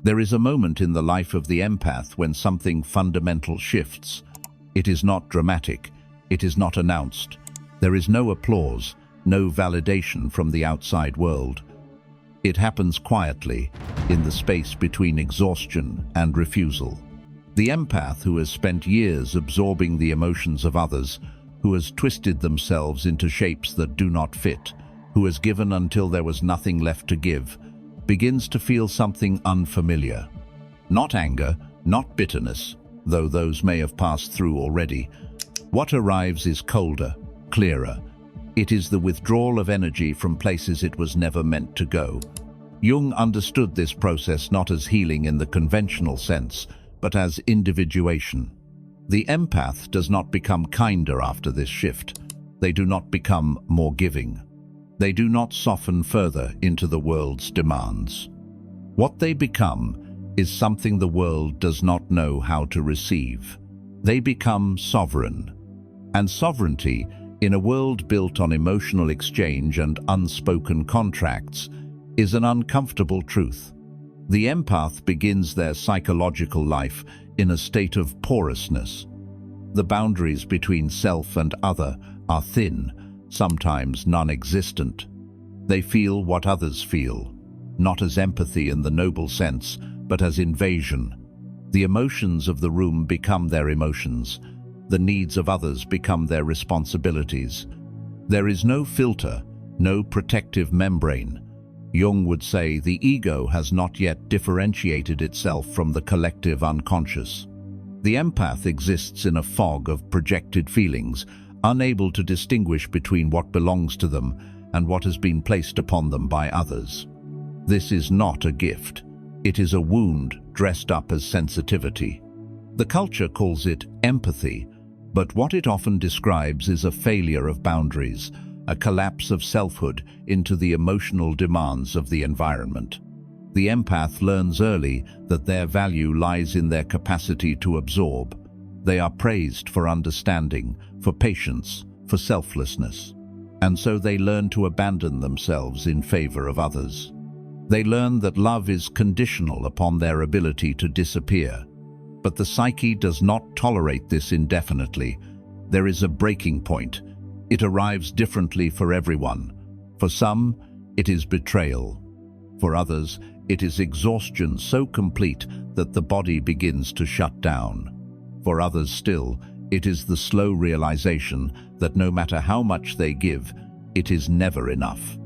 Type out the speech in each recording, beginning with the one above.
There is a moment in the life of the empath when something fundamental shifts. It is not dramatic. It is not announced. There is no applause, no validation from the outside world. It happens quietly, in the space between exhaustion and refusal. The empath who has spent years absorbing the emotions of others, who has twisted themselves into shapes that do not fit, who has given until there was nothing left to give, begins to feel something unfamiliar. Not anger, not bitterness, though those may have passed through already. What arrives is colder, clearer. It is the withdrawal of energy from places it was never meant to go. Jung understood this process not as healing in the conventional sense, but as individuation. The empath does not become kinder after this shift. They do not become more giving. They do not soften further into the world's demands. What they become is something the world does not know how to receive. They become sovereign. And sovereignty, in a world built on emotional exchange and unspoken contracts, is an uncomfortable truth. The empath begins their psychological life in a state of porousness. The boundaries between self and other are thin, sometimes non-existent. They feel what others feel, not as empathy in the noble sense, but as invasion. The emotions of the room become their emotions. The needs of others become their responsibilities. There is no filter, no protective membrane. Jung would say the ego has not yet differentiated itself from the collective unconscious. The empath exists in a fog of projected feelings, unable to distinguish between what belongs to them and what has been placed upon them by others. This is not a gift. It is a wound dressed up as sensitivity. The culture calls it empathy, but what it often describes is a failure of boundaries, a collapse of selfhood into the emotional demands of the environment. The empath learns early that their value lies in their capacity to absorb. They are praised for understanding, for patience, for selflessness. And so they learn to abandon themselves in favor of others. They learn that love is conditional upon their ability to disappear. But the psyche does not tolerate this indefinitely. There is a breaking point. It arrives differently for everyone. For some, it is betrayal. For others, it is exhaustion so complete that the body begins to shut down. For others still, it is the slow realization that no matter how much they give, it is never enough.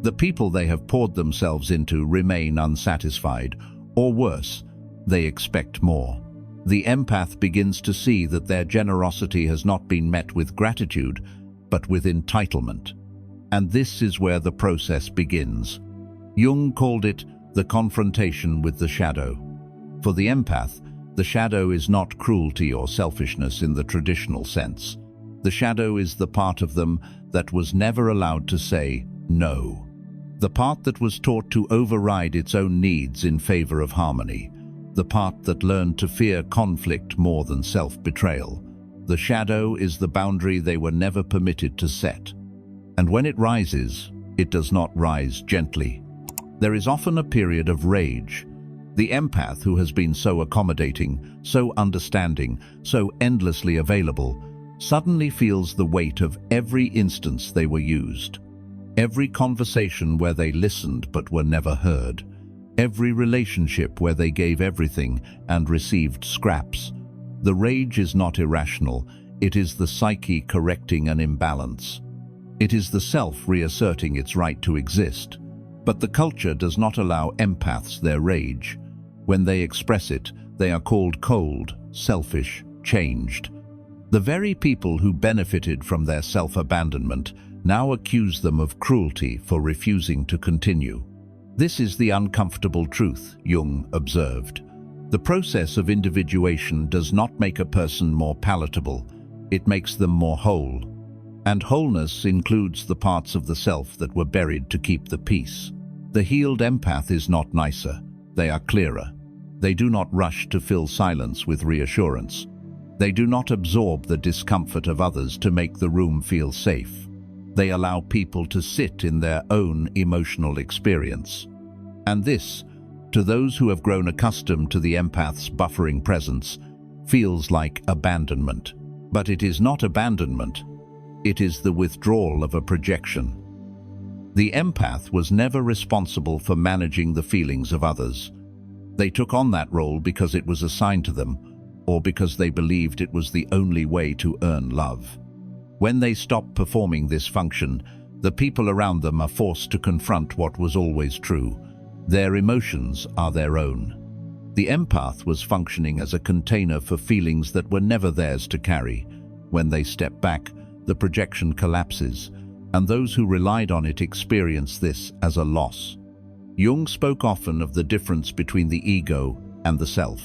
The people they have poured themselves into remain unsatisfied, or worse, they expect more. The empath begins to see that their generosity has not been met with gratitude, but with entitlement. And this is where the process begins. Jung called it the confrontation with the shadow. For the empath, the shadow is not cruelty or selfishness in the traditional sense. The shadow is the part of them that was never allowed to say no. The part that was taught to override its own needs in favor of harmony. The part that learned to fear conflict more than self-betrayal. The shadow is the boundary they were never permitted to set. And when it rises, it does not rise gently. There is often a period of rage. The empath who has been so accommodating, so understanding, so endlessly available, suddenly feels the weight of every instance they were used. Every conversation where they listened but were never heard. Every relationship where they gave everything and received scraps. The rage is not irrational. It is the psyche correcting an imbalance. It is the self reasserting its right to exist. But the culture does not allow empaths their rage. When they express it, they are called cold, selfish, changed. The very people who benefited from their self-abandonment now accuse them of cruelty for refusing to continue. This is the uncomfortable truth, Jung observed. The process of individuation does not make a person more palatable, it makes them more whole. And wholeness includes the parts of the self that were buried to keep the peace. The healed empath is not nicer, they are clearer. They do not rush to fill silence with reassurance. They do not absorb the discomfort of others to make the room feel safe. They allow people to sit in their own emotional experience. And this, To those who have grown accustomed to the empath's buffering presence, feels like abandonment. But it is not abandonment. It is the withdrawal of a projection. The empath was never responsible for managing the feelings of others. They took on that role because it was assigned to them, or because they believed it was the only way to earn love. When they stop performing this function, the people around them are forced to confront what was always true. Their emotions are their own. The empath was functioning as a container for feelings that were never theirs to carry. When they step back, the projection collapses, and those who relied on it experience this as a loss. Jung spoke often of the difference between the ego and the self.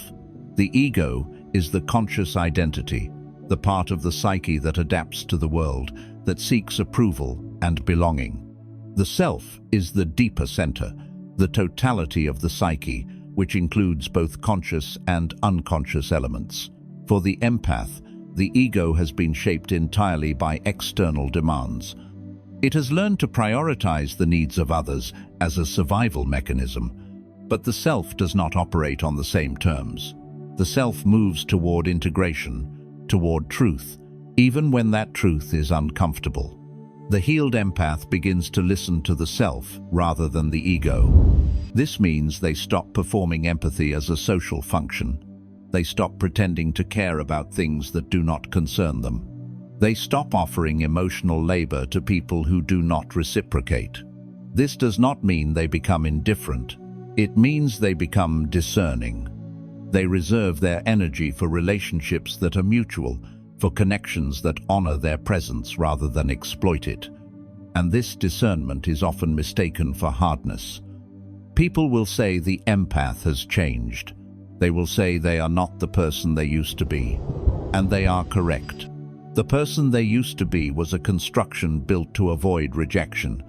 The ego is the conscious identity, the part of the psyche that adapts to the world, that seeks approval and belonging. The self is the deeper center, the totality of the psyche, which includes both conscious and unconscious elements. For the empath, the ego has been shaped entirely by external demands. It has learned to prioritize the needs of others as a survival mechanism, but the self does not operate on the same terms. The self moves toward integration, toward truth, even when that truth is uncomfortable. The healed empath begins to listen to the self rather than the ego. This means they stop performing empathy as a social function. They stop pretending to care about things that do not concern them. They stop offering emotional labor to people who do not reciprocate. This does not mean they become indifferent. It means they become discerning. They reserve their energy for relationships that are mutual, for connections that honor their presence rather than exploit it. And this discernment is often mistaken for hardness. People will say the empath has changed. They will say they are not the person they used to be. And they are correct. The person they used to be was a construction built to avoid rejection.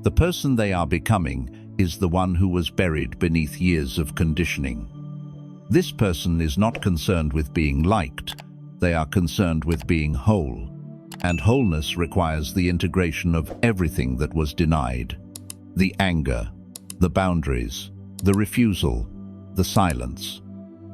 The person they are becoming is the one who was buried beneath years of conditioning. This person is not concerned with being liked. They are concerned with being whole. And wholeness requires the integration of everything that was denied. The anger, the boundaries, the refusal, the silence.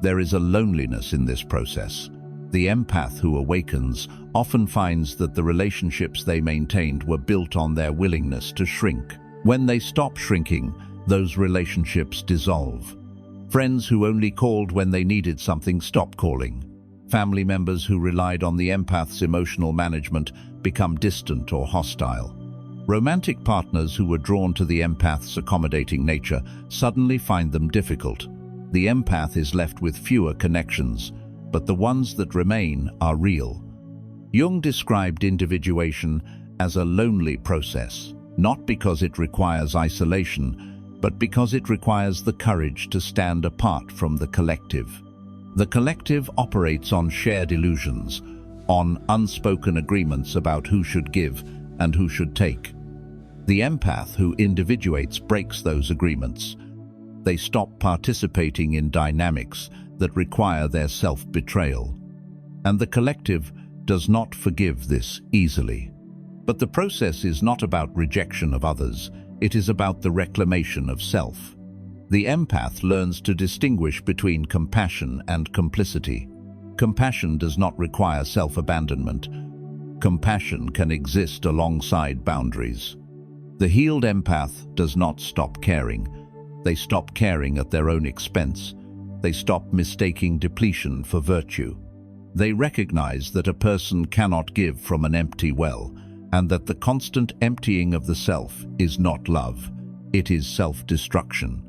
There is a loneliness in this process. The empath who awakens often finds that the relationships they maintained were built on their willingness to shrink. When they stop shrinking, those relationships dissolve. Friends who only called when they needed something stop calling. Family members who relied on the empath's emotional management become distant or hostile. Romantic partners who were drawn to the empath's accommodating nature suddenly find them difficult. The empath is left with fewer connections, but the ones that remain are real. Jung described individuation as a lonely process, not because it requires isolation, but because it requires the courage to stand apart from the collective. The collective operates on shared illusions, on unspoken agreements about who should give and who should take. The empath who individuates breaks those agreements. They stop participating in dynamics that require their self-betrayal. And the collective does not forgive this easily. But the process is not about rejection of others, it is about the reclamation of self. The empath learns to distinguish between compassion and complicity. Compassion does not require self-abandonment. Compassion can exist alongside boundaries. The healed empath does not stop caring. They stop caring at their own expense. They stop mistaking depletion for virtue. They recognize that a person cannot give from an empty well, and that the constant emptying of the self is not love, it is self-destruction.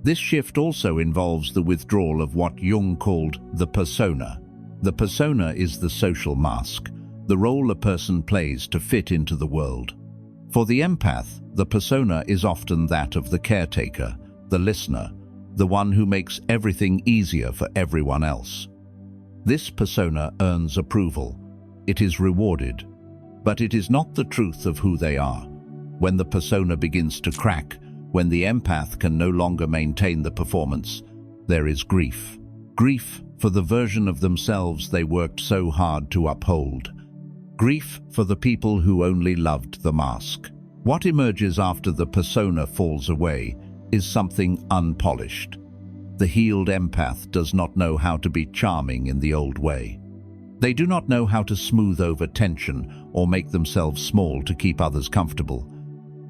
This shift also involves the withdrawal of what Jung called the persona. The persona is the social mask, the role a person plays to fit into the world. For the empath, the persona is often that of the caretaker, the listener, the one who makes everything easier for everyone else. This persona earns approval. It is rewarded. But it is not the truth of who they are. When the persona begins to crack, when the empath can no longer maintain the performance, there is grief. Grief for the version of themselves they worked so hard to uphold. Grief for the people who only loved the mask. What emerges after the persona falls away is something unpolished. The healed empath does not know how to be charming in the old way. They do not know how to smooth over tension or make themselves small to keep others comfortable.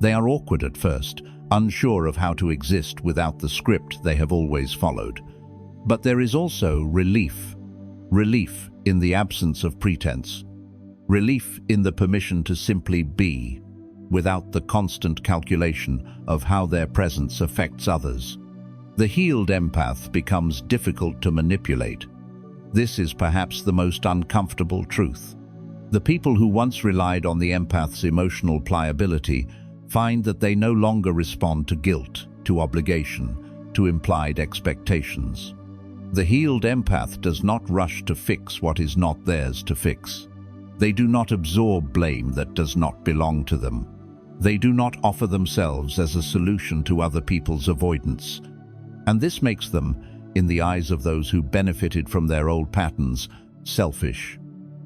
They are awkward at first, unsure of how to exist without the script they have always followed. But there is also relief. Relief in the absence of pretense. Relief in the permission to simply be, without the constant calculation of how their presence affects others. The healed empath becomes difficult to manipulate. This is perhaps the most uncomfortable truth. The people who once relied on the empath's emotional pliability find that they no longer respond to guilt, to obligation, to implied expectations. The healed empath does not rush to fix what is not theirs to fix. They do not absorb blame that does not belong to them. They do not offer themselves as a solution to other people's avoidance. And this makes them, in the eyes of those who benefited from their old patterns, selfish.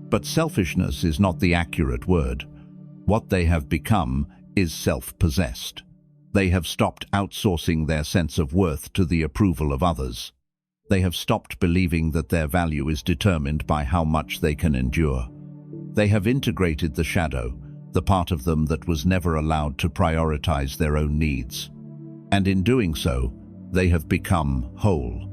But selfishness is not the accurate word. What they have become is self-possessed. They have stopped outsourcing their sense of worth to the approval of others. They have stopped believing that their value is determined by how much they can endure. They have integrated the shadow, the part of them that was never allowed to prioritize their own needs. And in doing so, they have become whole.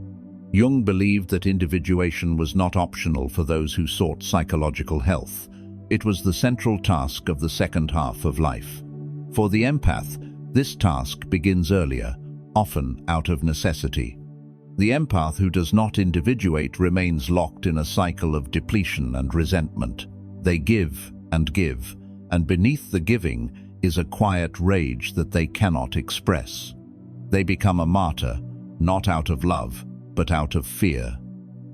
Jung believed that individuation was not optional for those who sought psychological health. It was the central task of the second half of life. For the empath, this task begins earlier, often out of necessity. The empath who does not individuate remains locked in a cycle of depletion and resentment. They give, and beneath the giving is a quiet rage that they cannot express. They become a martyr, not out of love, but out of fear.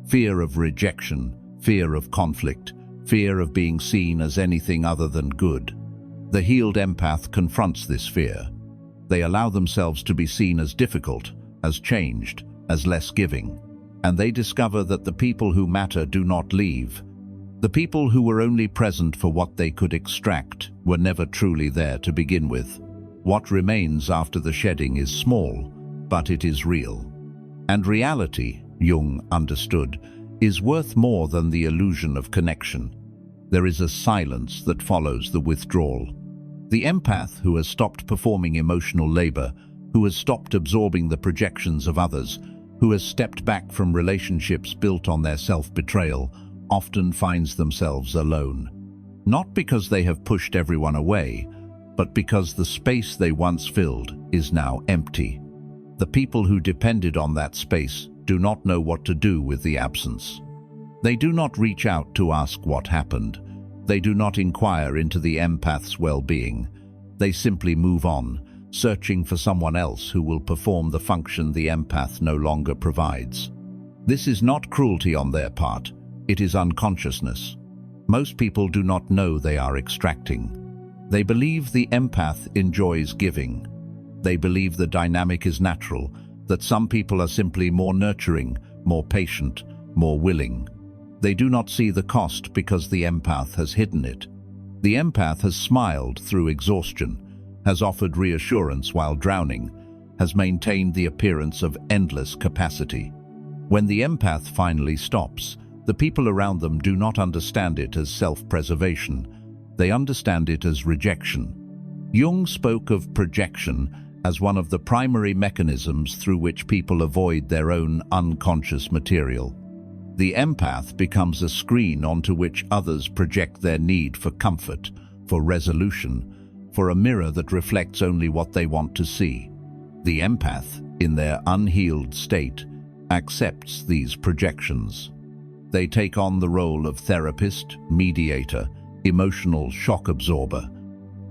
Fear of rejection, fear of conflict, fear of being seen as anything other than good. The healed empath confronts this fear. They allow themselves to be seen as difficult, as changed, as less giving. And they discover that the people who matter do not leave. The people who were only present for what they could extract were never truly there to begin with. What remains after the shedding is small, but it is real. And reality, Jung understood, is worth more than the illusion of connection. There is a silence that follows the withdrawal. The empath who has stopped performing emotional labor, who has stopped absorbing the projections of others, who has stepped back from relationships built on their self-betrayal, often finds themselves alone. Not because they have pushed everyone away, but because the space they once filled is now empty. The people who depended on that space do not know what to do with the absence. They do not reach out to ask what happened. They do not inquire into the empath's well-being. They simply move on, searching for someone else who will perform the function the empath no longer provides. This is not cruelty on their part. It is unconsciousness. Most people do not know they are extracting. They believe the empath enjoys giving. They believe the dynamic is natural, that some people are simply more nurturing, more patient, more willing. They do not see the cost because the empath has hidden it. The empath has smiled through exhaustion, has offered reassurance while drowning, has maintained the appearance of endless capacity. When the empath finally stops, the people around them do not understand it as self-preservation. They understand it as rejection. Jung spoke of projection as one of the primary mechanisms through which people avoid their own unconscious material. The empath becomes a screen onto which others project their need for comfort, for resolution, for a mirror that reflects only what they want to see. The empath, in their unhealed state, accepts these projections. They take on the role of therapist, mediator, emotional shock absorber.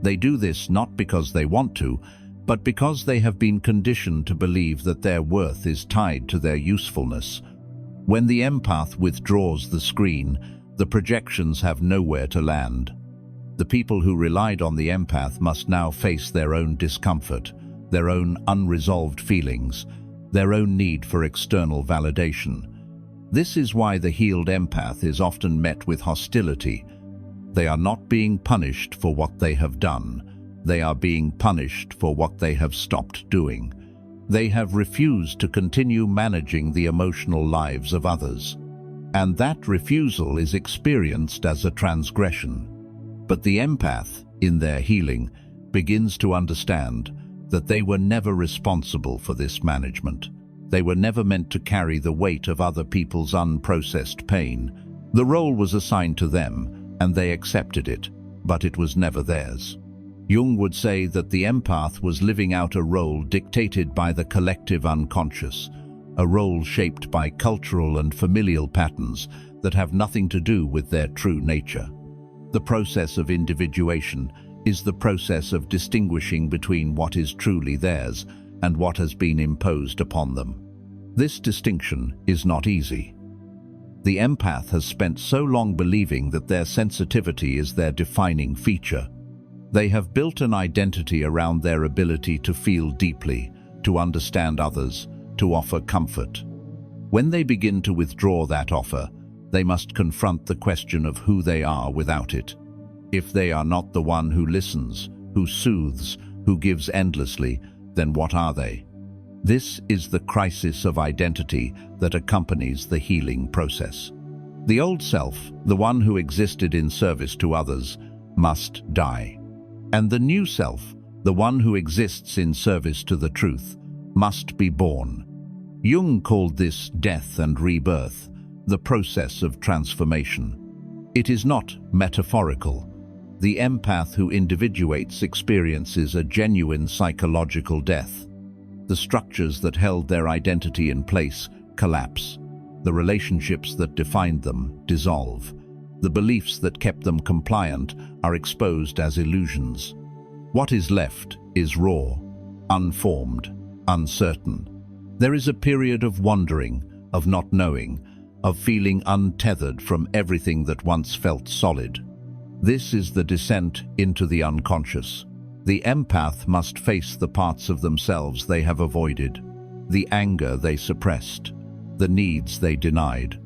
They do this not because they want to, but because they have been conditioned to believe that their worth is tied to their usefulness. When the empath withdraws the screen, the projections have nowhere to land. The people who relied on the empath must now face their own discomfort, their own unresolved feelings, their own need for external validation. This is why the healed empath is often met with hostility. They are not being punished for what they have done. They are being punished for what they have stopped doing. They have refused to continue managing the emotional lives of others. And that refusal is experienced as a transgression. But the empath, in their healing, begins to understand that they were never responsible for this management. They were never meant to carry the weight of other people's unprocessed pain. The role was assigned to them, and they accepted it, but it was never theirs. Jung would say that the empath was living out a role dictated by the collective unconscious, a role shaped by cultural and familial patterns that have nothing to do with their true nature. The process of individuation is the process of distinguishing between what is truly theirs and what has been imposed upon them. This distinction is not easy. The empath has spent so long believing that their sensitivity is their defining feature. They have built an identity around their ability to feel deeply, to understand others, to offer comfort. When they begin to withdraw that offer, they must confront the question of who they are without it. If they are not the one who listens, who soothes, who gives endlessly, then what are they? This is the crisis of identity that accompanies the healing process. The old self, the one who existed in service to others, must die. And the new self, the one who exists in service to the truth, must be born. Jung called this death and rebirth, the process of transformation. It is not metaphorical. The empath who individuates experiences a genuine psychological death. The structures that held their identity in place collapse. The relationships that defined them dissolve. The beliefs that kept them compliant are exposed as illusions. What is left is raw, unformed, uncertain. There is a period of wandering, of not knowing, of feeling untethered from everything that once felt solid. This is the descent into the unconscious. The empath must face the parts of themselves they have avoided, the anger they suppressed, the needs they denied,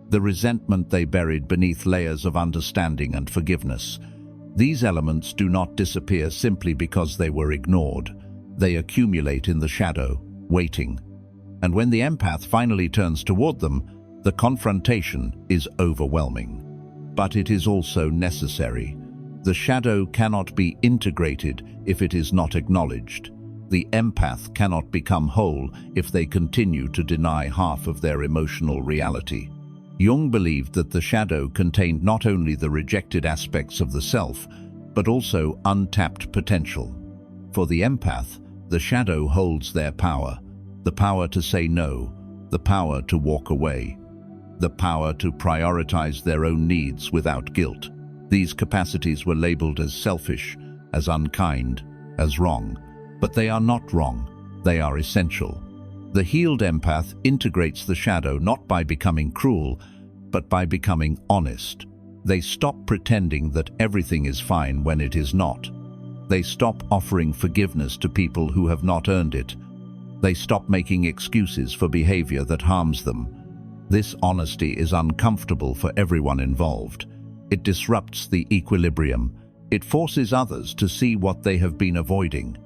the resentment they buried beneath layers of understanding and forgiveness. These elements do not disappear simply because they were ignored. They accumulate in the shadow, waiting. And when the empath finally turns toward them, the confrontation is overwhelming. But it is also necessary. The shadow cannot be integrated if it is not acknowledged. The empath cannot become whole if they continue to deny half of their emotional reality. Jung believed that the shadow contained not only the rejected aspects of the self, but also untapped potential. For the empath, the shadow holds their power, the power to say no, the power to walk away, the power to prioritize their own needs without guilt. These capacities were labeled as selfish, as unkind, as wrong. But they are not wrong, they are essential. The healed empath integrates the shadow not by becoming cruel, but by becoming honest. They stop pretending that everything is fine when it is not. They stop offering forgiveness to people who have not earned it. They stop making excuses for behavior that harms them. This honesty is uncomfortable for everyone involved. It disrupts the equilibrium. It forces others to see what they have been avoiding.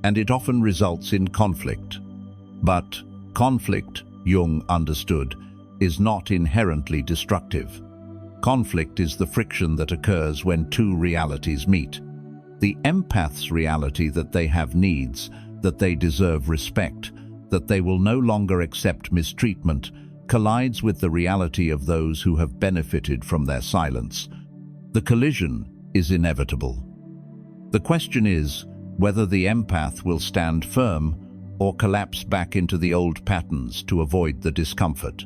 And it often results in conflict. But conflict, Jung understood, is not inherently destructive. Conflict is the friction that occurs when two realities meet. The empath's reality that they have needs, that they deserve respect, that they will no longer accept mistreatment, collides with the reality of those who have benefited from their silence. The collision is inevitable. The question is whether the empath will stand firm or collapse back into the old patterns to avoid the discomfort.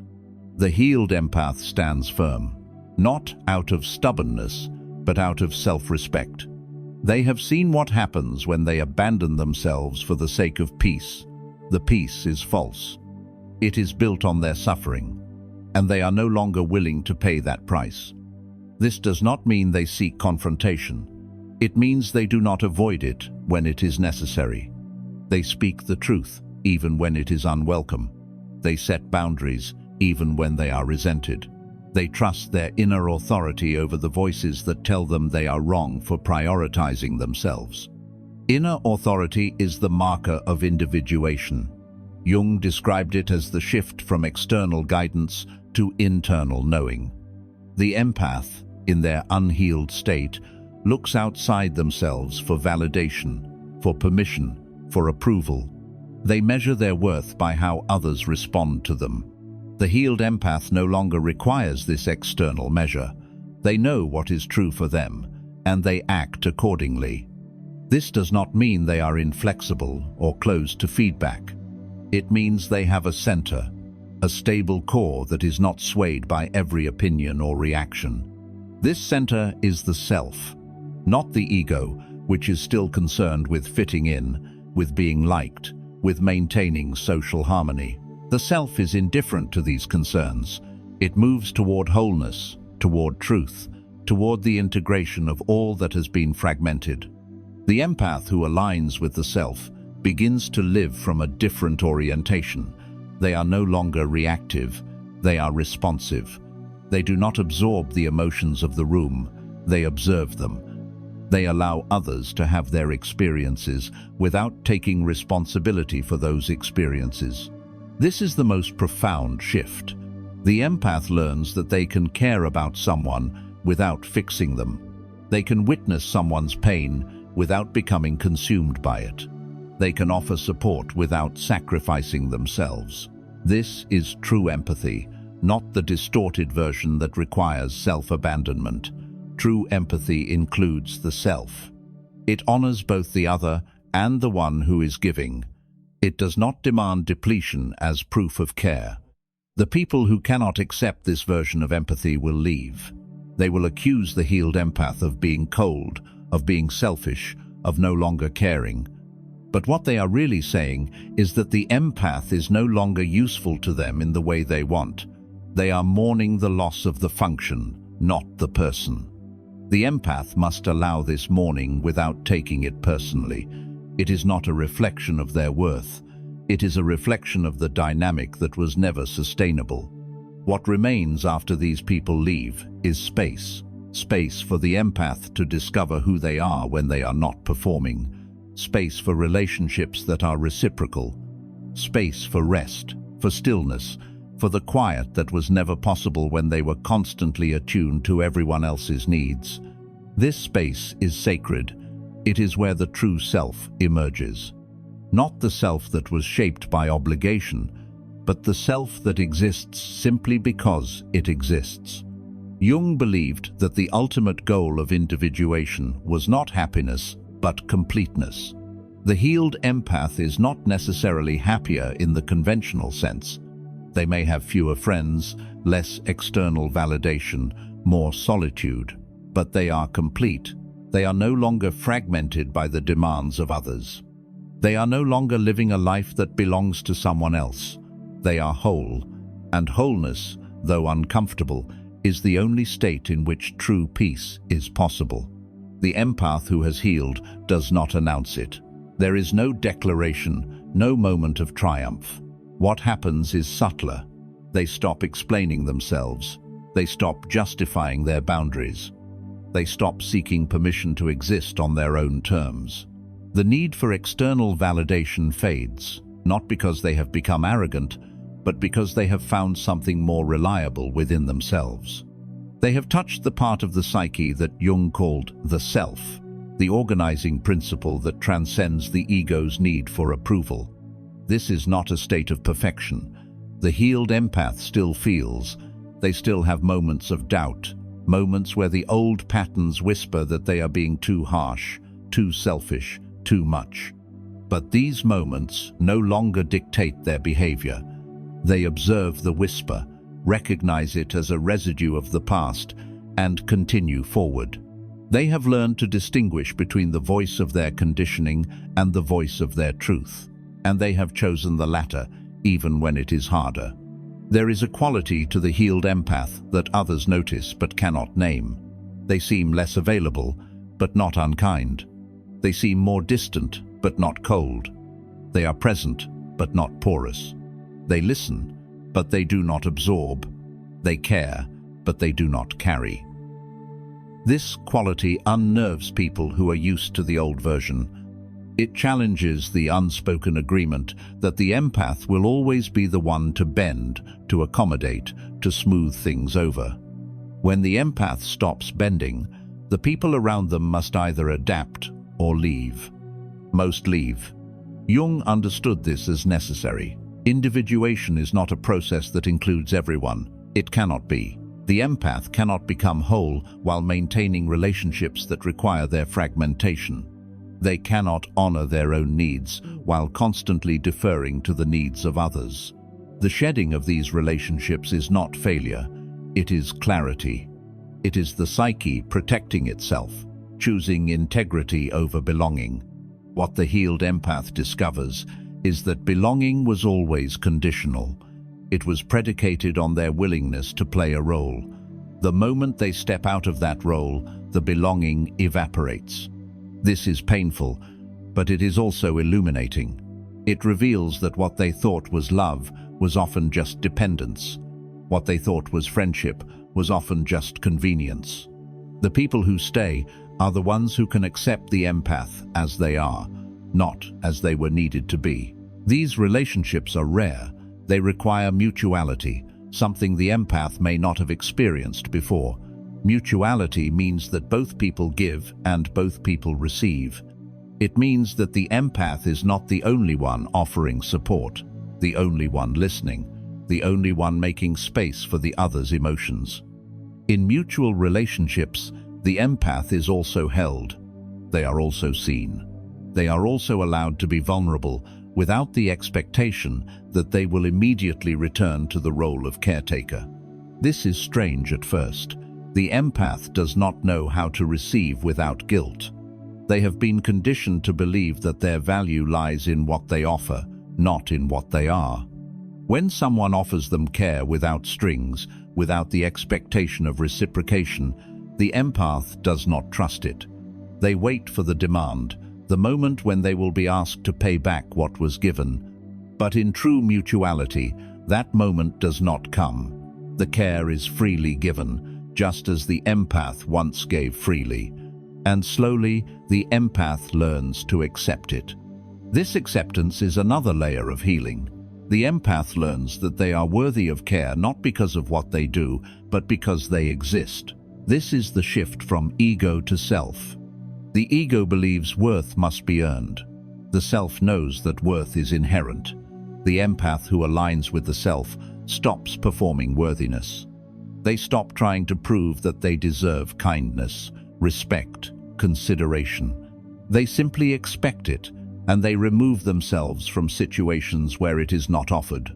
The healed empath stands firm, not out of stubbornness, but out of self-respect. They have seen what happens when they abandon themselves for the sake of peace. The peace is false. It is built on their suffering, and they are no longer willing to pay that price. This does not mean they seek confrontation. It means they do not avoid it when it is necessary. They speak the truth, even when it is unwelcome. They set boundaries, even when they are resented. They trust their inner authority over the voices that tell them they are wrong for prioritizing themselves. Inner authority is the marker of individuation. Jung described it as the shift from external guidance to internal knowing. The empath, in their unhealed state, looks outside themselves for validation, for permission, for approval. They measure their worth by how others respond to them. The healed empath no longer requires this external measure. They know what is true for them, and they act accordingly. This does not mean they are inflexible or closed to feedback. It means they have a center, a stable core that is not swayed by every opinion or reaction. This center is the self, not the ego, which is still concerned with fitting in, with being liked, with maintaining social harmony. The self is indifferent to these concerns. It moves toward wholeness, toward truth, toward the integration of all that has been fragmented. The empath who aligns with the self begins to live from a different orientation. They are no longer reactive, they are responsive. They do not absorb the emotions of the room, they observe them. They allow others to have their experiences without taking responsibility for those experiences. This is the most profound shift. The empath learns that they can care about someone without fixing them. They can witness someone's pain without becoming consumed by it. They can offer support without sacrificing themselves. This is true empathy, not the distorted version that requires self-abandonment. True empathy includes the self. It honors both the other and the one who is giving. It does not demand depletion as proof of care. The people who cannot accept this version of empathy will leave. They will accuse the healed empath of being cold, of being selfish, of no longer caring. But what they are really saying is that the empath is no longer useful to them in the way they want. They are mourning the loss of the function, not the person. The empath must allow this mourning without taking it personally. It is not a reflection of their worth. It is a reflection of the dynamic that was never sustainable. What remains after these people leave is space. Space for the empath to discover who they are when they are not performing. Space for relationships that are reciprocal. Space for rest, for stillness, for the quiet that was never possible when they were constantly attuned to everyone else's needs. This space is sacred. It is where the true self emerges. Not the self that was shaped by obligation, but the self that exists simply because it exists. Jung believed that the ultimate goal of individuation was not happiness, but completeness. The healed empath is not necessarily happier in the conventional sense. They may have fewer friends, less external validation, more solitude, but they are complete. They are no longer fragmented by the demands of others. They are no longer living a life that belongs to someone else. They are whole, and wholeness, though uncomfortable, is the only state in which true peace is possible. The empath who has healed does not announce it. There is no declaration, no moment of triumph. What happens is subtler. They stop explaining themselves. They stop justifying their boundaries. They stop seeking permission to exist on their own terms. The need for external validation fades, not because they have become arrogant, but because they have found something more reliable within themselves. They have touched the part of the psyche that Jung called the self, the organizing principle that transcends the ego's need for approval. This is not a state of perfection. The healed empath still feels. They still have moments of doubt, moments where the old patterns whisper that they are being too harsh, too selfish, too much. But these moments no longer dictate their behavior. They observe the whisper, recognize it as a residue of the past, and continue forward. They have learned to distinguish between the voice of their conditioning and the voice of their truth, and they have chosen the latter, even when it is harder. There is a quality to the healed empath that others notice but cannot name. They seem less available, but not unkind. They seem more distant, but not cold. They are present, but not porous. They listen, but they do not absorb. They care, but they do not carry. This quality unnerves people who are used to the old version. It challenges the unspoken agreement that the empath will always be the one to bend, to accommodate, to smooth things over. When the empath stops bending, the people around them must either adapt or leave. Most leave. Jung understood this as necessary. Individuation is not a process that includes everyone. It cannot be. The empath cannot become whole while maintaining relationships that require their fragmentation. They cannot honor their own needs while constantly deferring to the needs of others. The shedding of these relationships is not failure, it is clarity. It is the psyche protecting itself, choosing integrity over belonging. What the healed empath discovers is that belonging was always conditional. It was predicated on their willingness to play a role. The moment they step out of that role, the belonging evaporates. This is painful, but it is also illuminating. It reveals that what they thought was love was often just dependence. What they thought was friendship was often just convenience. The people who stay are the ones who can accept the empath as they are, not as they were needed to be. These relationships are rare. They require mutuality, something the empath may not have experienced before. Mutuality means that both people give and both people receive. It means that the empath is not the only one offering support, the only one listening, the only one making space for the other's emotions. In mutual relationships, the empath is also held. They are also seen. They are also allowed to be vulnerable without the expectation that they will immediately return to the role of caretaker. This is strange at first. The empath does not know how to receive without guilt. They have been conditioned to believe that their value lies in what they offer, not in what they are. When someone offers them care without strings, without the expectation of reciprocation, the empath does not trust it. They wait for the demand, the moment when they will be asked to pay back what was given. But in true mutuality, that moment does not come. The care is freely given, just as the empath once gave freely. And slowly, the empath learns to accept it. This acceptance is another layer of healing. The empath learns that they are worthy of care not because of what they do, but because they exist. This is the shift from ego to self. The ego believes worth must be earned. The self knows that worth is inherent. The empath who aligns with the self stops performing worthiness. They stop trying to prove that they deserve kindness, respect, consideration. They simply expect it, and they remove themselves from situations where it is not offered.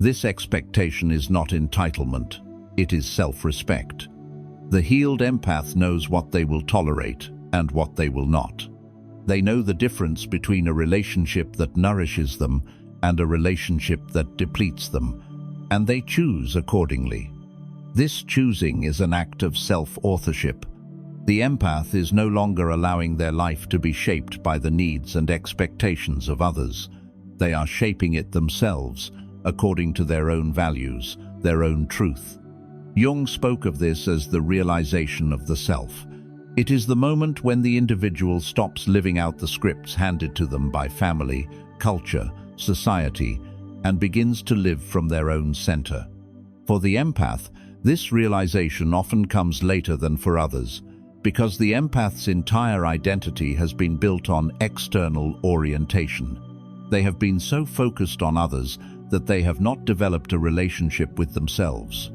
This expectation is not entitlement, it is self-respect. The healed empath knows what they will tolerate and what they will not. They know the difference between a relationship that nourishes them and a relationship that depletes them, and they choose accordingly. This choosing is an act of self-authorship. The empath is no longer allowing their life to be shaped by the needs and expectations of others. They are shaping it themselves, according to their own values, their own truth. Jung spoke of this as the realization of the self. It is the moment when the individual stops living out the scripts handed to them by family, culture, society, and begins to live from their own center. For the empath, this realization often comes later than for others, because the empath's entire identity has been built on external orientation. They have been so focused on others that they have not developed a relationship with themselves.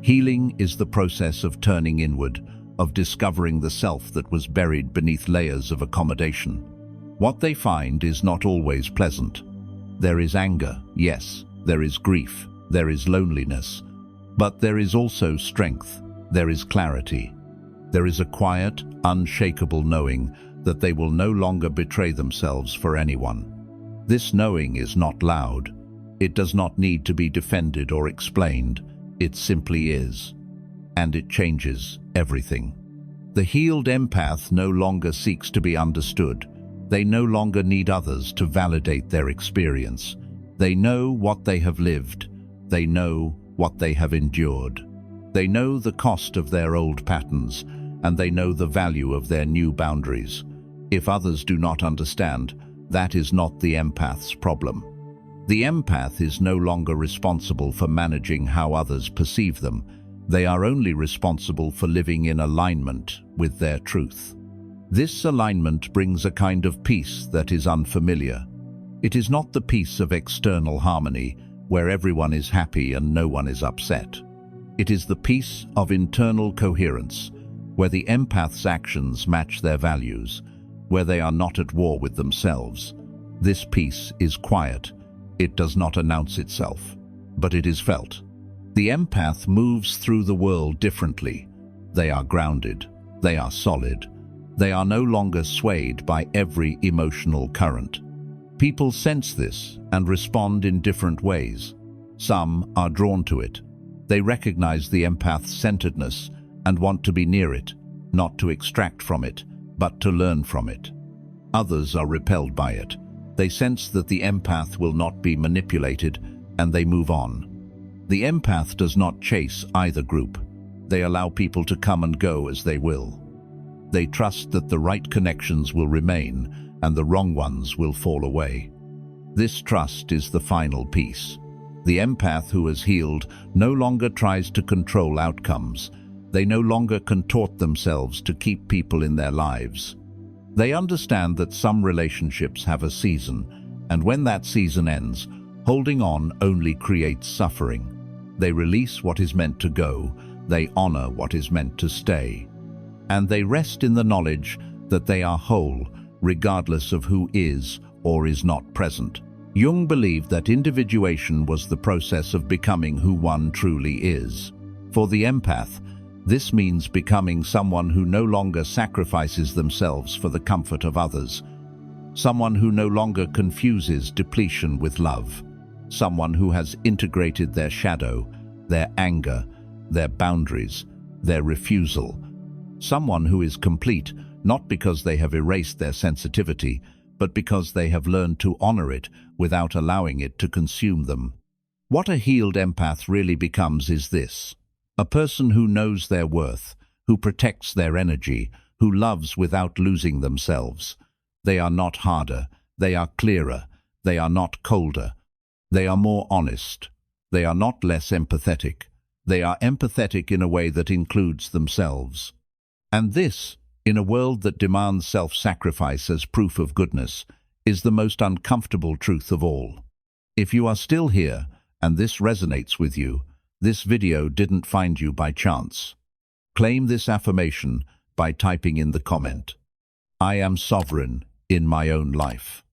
Healing is the process of turning inward, of discovering the self that was buried beneath layers of accommodation. What they find is not always pleasant. There is anger, yes, there is grief, there is loneliness, but there is also strength, there is clarity. There is a quiet, unshakable knowing that they will no longer betray themselves for anyone. This knowing is not loud. It does not need to be defended or explained. It simply is. And it changes everything. The healed empath no longer seeks to be understood. They no longer need others to validate their experience. They know what they have lived. They know what they have endured. They know the cost of their old patterns, and they know the value of their new boundaries. If others do not understand, that is not the empath's problem. The empath is no longer responsible for managing how others perceive them. They are only responsible for living in alignment with their truth. This alignment brings a kind of peace that is unfamiliar. It is not the peace of external harmony, where everyone is happy and no one is upset. It is the peace of internal coherence, where the empath's actions match their values, where they are not at war with themselves. This peace is quiet. It does not announce itself, but it is felt. The empath moves through the world differently. They are grounded. They are solid. They are no longer swayed by every emotional current. People sense this and respond in different ways. Some are drawn to it. They recognize the empath's centeredness and want to be near it, not to extract from it, but to learn from it. Others are repelled by it. They sense that the empath will not be manipulated, and they move on. The empath does not chase either group. They allow people to come and go as they will. They trust that the right connections will remain and the wrong ones will fall away. This trust is the final piece. The empath who has healed no longer tries to control outcomes. They no longer contort themselves to keep people in their lives. They understand that some relationships have a season, and when that season ends, holding on only creates suffering. They release what is meant to go. They honor what is meant to stay. And they rest in the knowledge that they are whole, regardless of who is or is not present. Jung believed that individuation was the process of becoming who one truly is. For the empath, this means becoming someone who no longer sacrifices themselves for the comfort of others, someone who no longer confuses depletion with love, someone who has integrated their shadow, their anger, their boundaries, their refusal, someone who is complete not because they have erased their sensitivity, but because they have learned to honor it without allowing it to consume them. What a healed empath really becomes is this: a person who knows their worth, who protects their energy, who loves without losing themselves. They are not harder, they are clearer, they are not colder, they are more honest, they are not less empathetic, they are empathetic in a way that includes themselves. And this, in a world that demands self-sacrifice as proof of goodness, is the most uncomfortable truth of all. If you are still here and this resonates with you, this video didn't find you by chance. Claim this affirmation by typing in the comment, "I am sovereign in my own life."